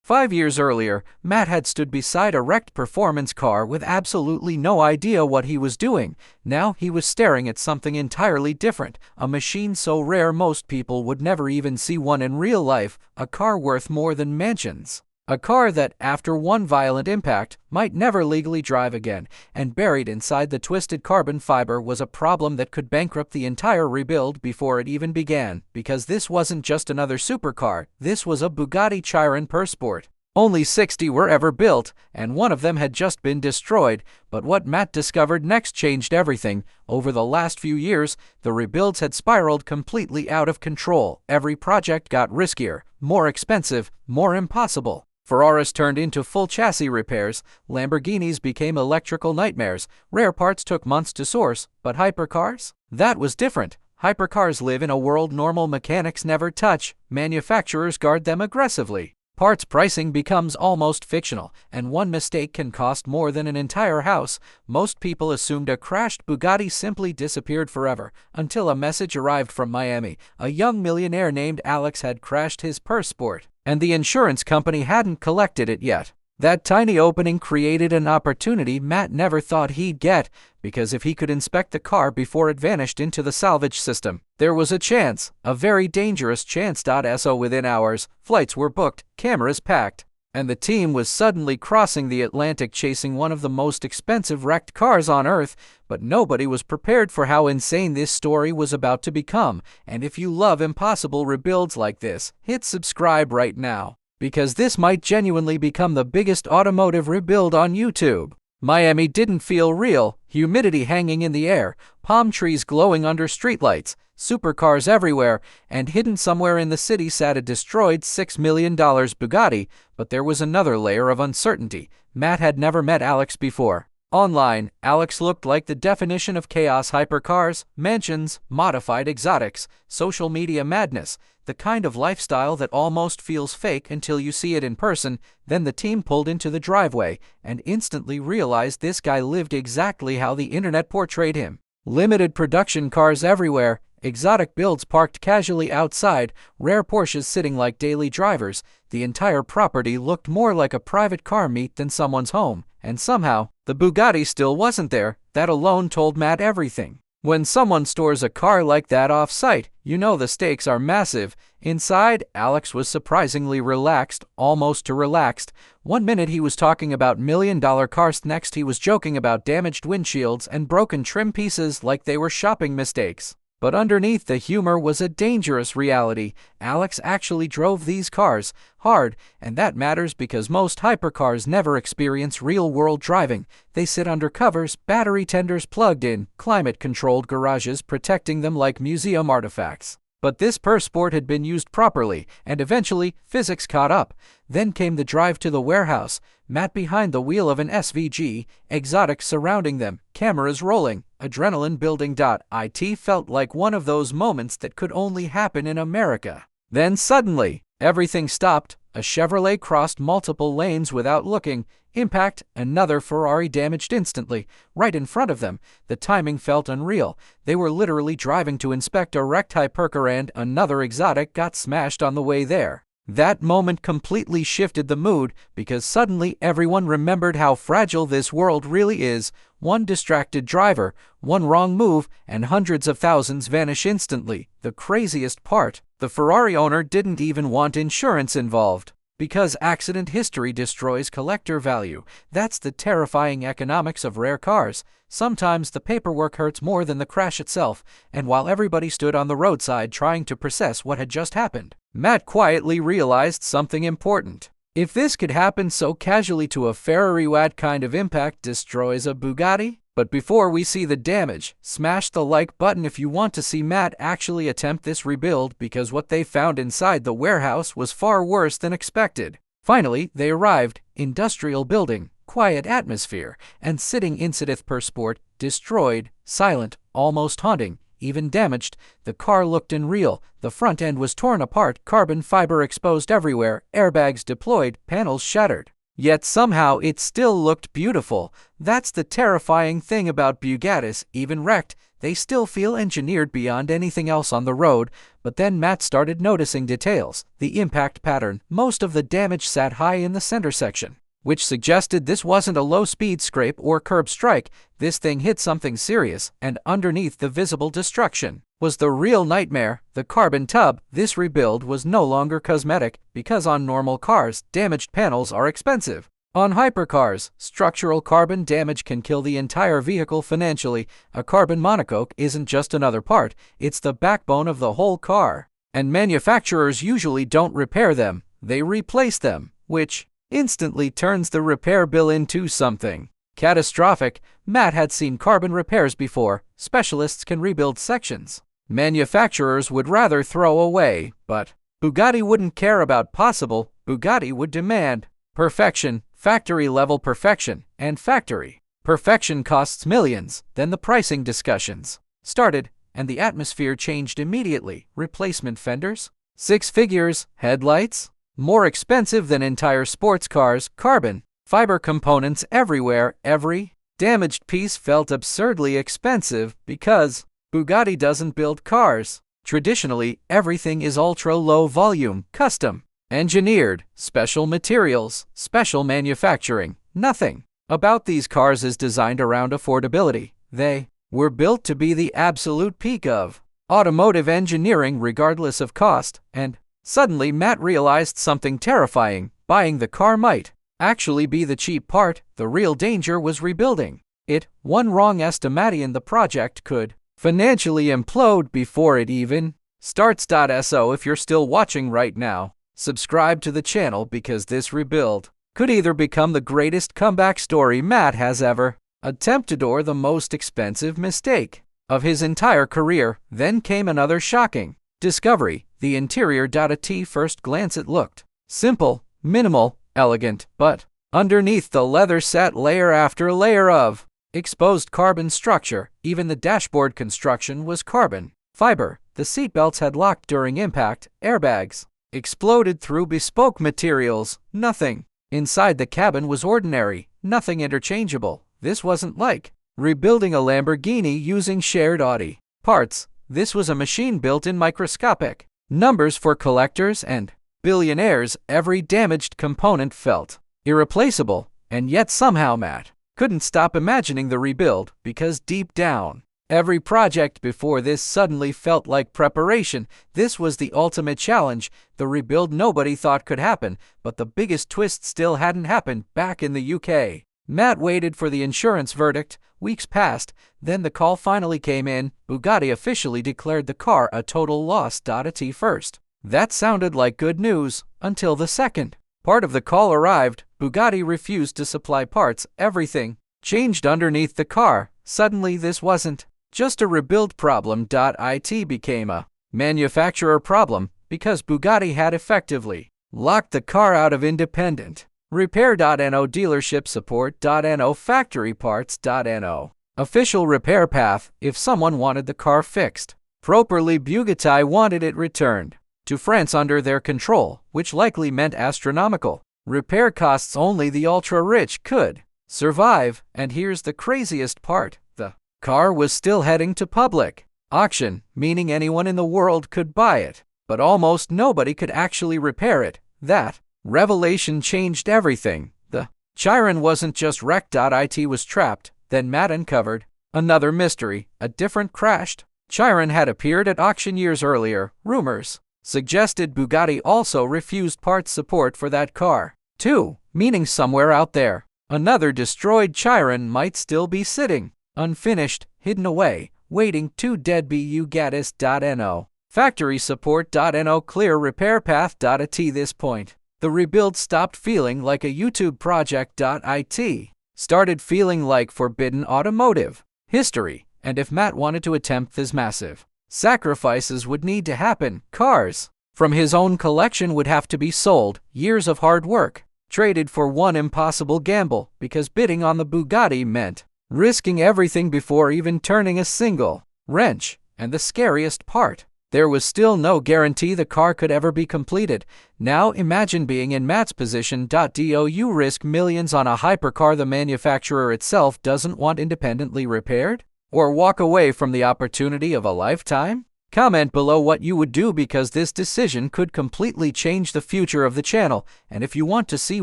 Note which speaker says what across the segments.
Speaker 1: 5 years earlier, Matt had stood beside a wrecked performance car with absolutely no idea what he was doing. Now he was staring at something entirely different, a machine so rare most people would never even see one in real life, a car worth more than mansions. A car that, after one violent impact, might never legally drive again, and buried inside the twisted carbon fiber was a problem that could bankrupt the entire rebuild before it even began, because this wasn't just another supercar, this was a Bugatti Chiron Pur Sport. Only 60 were ever built, and one of them had just been destroyed, but what Matt discovered next changed everything. Over the last few years, the rebuilds had spiraled completely out of control. Every project got riskier, more expensive, more impossible. Ferraris turned into full chassis repairs, Lamborghinis became electrical nightmares, rare parts took months to source, but hypercars? That was different. Hypercars live in a world normal mechanics never touch, manufacturers guard them aggressively. Parts pricing becomes almost fictional, and one mistake can cost more than an entire house. Most people assumed a crashed Bugatti simply disappeared forever, until a message arrived from Miami. A young millionaire named Alex had crashed his Pur Sport, and the insurance company hadn't collected it yet. That tiny opening created an opportunity Matt never thought he'd get, because if he could inspect the car before it vanished into the salvage system, there was a chance, a very dangerous chance. So within hours, flights were booked, cameras packed, and the team was suddenly crossing the Atlantic chasing one of the most expensive wrecked cars on Earth. But nobody was prepared for how insane this story was about to become. And if you love impossible rebuilds like this, hit subscribe right now, because this might genuinely become the biggest automotive rebuild on YouTube. Miami didn't feel real, humidity hanging in the air, palm trees glowing under streetlights, supercars everywhere, and hidden somewhere in the city sat a destroyed $6 million Bugatti. But there was another layer of uncertainty. Matt had never met Alex before. Online, Alex looked like the definition of chaos: hypercars, mansions, modified exotics, social media madness, the kind of lifestyle that almost feels fake until you see it in person. Then the team pulled into the driveway and instantly realized this guy lived exactly how the internet portrayed him. Limited production cars everywhere, exotic builds parked casually outside, rare Porsches sitting like daily drivers. The entire property looked more like a private car meet than someone's home, and somehow, the Bugatti still wasn't there. That alone told Matt everything. When someone stores a car like that off-site, you know the stakes are massive. Inside, Alex was surprisingly relaxed, almost too relaxed. One minute he was talking about million-dollar cars, next he was joking about damaged windshields and broken trim pieces like they were shopping mistakes. But underneath the humor was a dangerous reality. Alex actually drove these cars hard, and that matters because most hypercars never experience real-world driving. They sit under covers, battery tenders plugged in, climate-controlled garages protecting them like museum artifacts. But this Pur Sport had been used properly, and eventually, physics caught up. Then came the drive to the warehouse. Matt behind the wheel of an SVG, exotics surrounding them, cameras rolling, adrenaline building. It felt like one of those moments that could only happen in America. Then suddenly, everything stopped. A Chevrolet crossed multiple lanes without looking. Impact, another Ferrari damaged instantly, right in front of them. The timing felt unreal. They were literally driving to inspect a wrecked hypercar and another exotic got smashed on the way there. That moment completely shifted the mood, because suddenly everyone remembered how fragile this world really is. One distracted driver, one wrong move, and hundreds of thousands vanish instantly. The craziest part, the Ferrari owner didn't even want insurance involved, because accident history destroys collector value. That's the terrifying economics of rare cars. Sometimes the paperwork hurts more than the crash itself, and while everybody stood on the roadside trying to process what had just happened, Matt quietly realized something important. If this could happen so casually to a Ferrari, what kind of impact destroys a Bugatti? But before we see the damage, smash the like button if you want to see Matt actually attempt this rebuild, because what they found inside the warehouse was far worse than expected. Finally, they arrived. Industrial building, quiet atmosphere, and sitting inside Pur Sport, destroyed, silent, almost haunting, even damaged. The car looked unreal. The front end was torn apart, carbon fiber exposed everywhere, airbags deployed, panels shattered. Yet somehow it still looked beautiful. That's the terrifying thing about Bugattis. Even wrecked, they still feel engineered beyond anything else on the road. But then Mat started noticing details. The impact pattern. Most of the damage sat high in the center section, which suggested this wasn't a low-speed scrape or curb strike. This thing hit something serious, and underneath the visible destruction was the real nightmare, the carbon tub. This rebuild was no longer cosmetic, because on normal cars, damaged panels are expensive. On hypercars, structural carbon damage can kill the entire vehicle financially. A carbon monocoque isn't just another part, it's the backbone of the whole car. And manufacturers usually don't repair them, they replace them, which instantly turns the repair bill into something catastrophic. Mat had seen carbon repairs before. Specialists can rebuild sections manufacturers would rather throw away, but Bugatti wouldn't care about possible. Bugatti would demand perfection, factory-level perfection, and factory perfection costs millions. Then the pricing discussions started, and the atmosphere changed immediately. Replacement fenders? 6 figures. Headlights? More expensive than entire sports cars. Carbon fiber components everywhere. Every damaged piece felt absurdly expensive because Bugatti doesn't build cars. Traditionally, everything is ultra-low volume, custom engineered, special materials, special manufacturing. Nothing about these cars is designed around affordability. They were built to be the absolute peak of automotive engineering regardless of cost. And suddenly Mat realized something terrifying. Buying the car might actually be the cheap part. The real danger was rebuilding it. One wrong estimate in the project could financially implode before it even starts. So if you're still watching right now, subscribe to the channel, because this rebuild could either become the greatest comeback story Mat has ever attempted or the most expensive mistake of his entire career. Then came another shocking discovery. The interior. At first glance it looked simple, minimal, elegant, but underneath the leather sat layer after layer of exposed carbon structure. Even the dashboard construction was carbon fiber. The seatbelts had locked during impact. Airbags exploded through bespoke materials. Nothing inside the cabin was ordinary, nothing interchangeable. This wasn't like rebuilding a Lamborghini using shared Audi parts. This was a machine built in microscopic numbers for collectors and billionaires. Every damaged component felt irreplaceable, and yet somehow Mat couldn't stop imagining the rebuild, because deep down, every project before this suddenly felt like preparation. This was the ultimate challenge, the rebuild nobody thought could happen. But the biggest twist still hadn't happened. Back in the UK, Mat waited for the insurance verdict. Weeks passed, then the call finally came in. Bugatti officially declared the car a total loss. At first, that sounded like good news, until the second part of the call arrived. Bugatti refused to supply parts. Everything changed underneath the car. Suddenly this wasn't just a rebuild problem. It became a manufacturer problem, because Bugatti had effectively locked the car out of independent repair. No dealership support. No factory parts. No official repair path. If someone wanted the car fixed properly, Bugatti wanted it returned to France under their control, which likely meant astronomical repair costs. Only the ultra-rich could survive. And here's the craziest part. The car was still heading to public auction, meaning anyone in the world could buy it, but almost nobody could actually repair it. That revelation changed everything. The Chiron wasn't just wrecked. It was trapped. Then Mat uncovered another mystery. A different crashed Chiron had appeared at auction years earlier. Rumors suggested Bugatti also refused parts support for that car too, meaning somewhere out there, another destroyed Chiron might still be sitting unfinished, hidden away, waiting to dead. Bugattis. No factory support. No clear repair path. At this point, the rebuild stopped feeling like a YouTube project. It started feeling like forbidden automotive history. And if Mat wanted to attempt this, massive sacrifices would need to happen. Cars from his own collection would have to be sold. Years of hard work traded for one impossible gamble, because bidding on the Bugatti meant risking everything before even turning a single wrench. And the scariest part, There was still no guarantee the car could ever be completed. Now imagine being in Mat's position. Do you risk millions on a hypercar the manufacturer itself doesn't want independently repaired? Or walk away from the opportunity of a lifetime? Comment below what you would do, because this decision could completely change the future of the channel. And if you want to see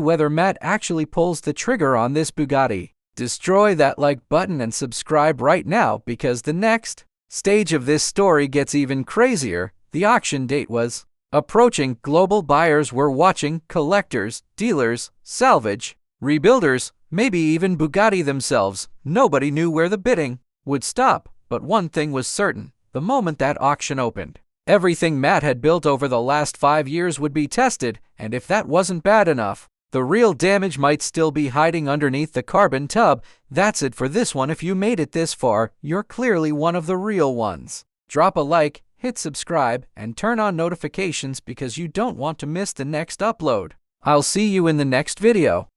Speaker 1: whether Mat actually pulls the trigger on this Bugatti, destroy that like button and subscribe right now, because the next stage of this story gets even crazier. The auction date was approaching. Global buyers were watching, collectors, dealers, salvage, rebuilders, maybe even Bugatti themselves. Nobody knew where the bidding would stop, but one thing was certain. The moment that auction opened, everything Mat had built over the last 5 years would be tested, and if that wasn't bad enough, the real damage might still be hiding underneath the carbon tub. That's it for this one. If you made it this far, you're clearly one of the real ones. Drop a like, hit subscribe, and turn on notifications because you don't want to miss the next upload. I'll see you in the next video.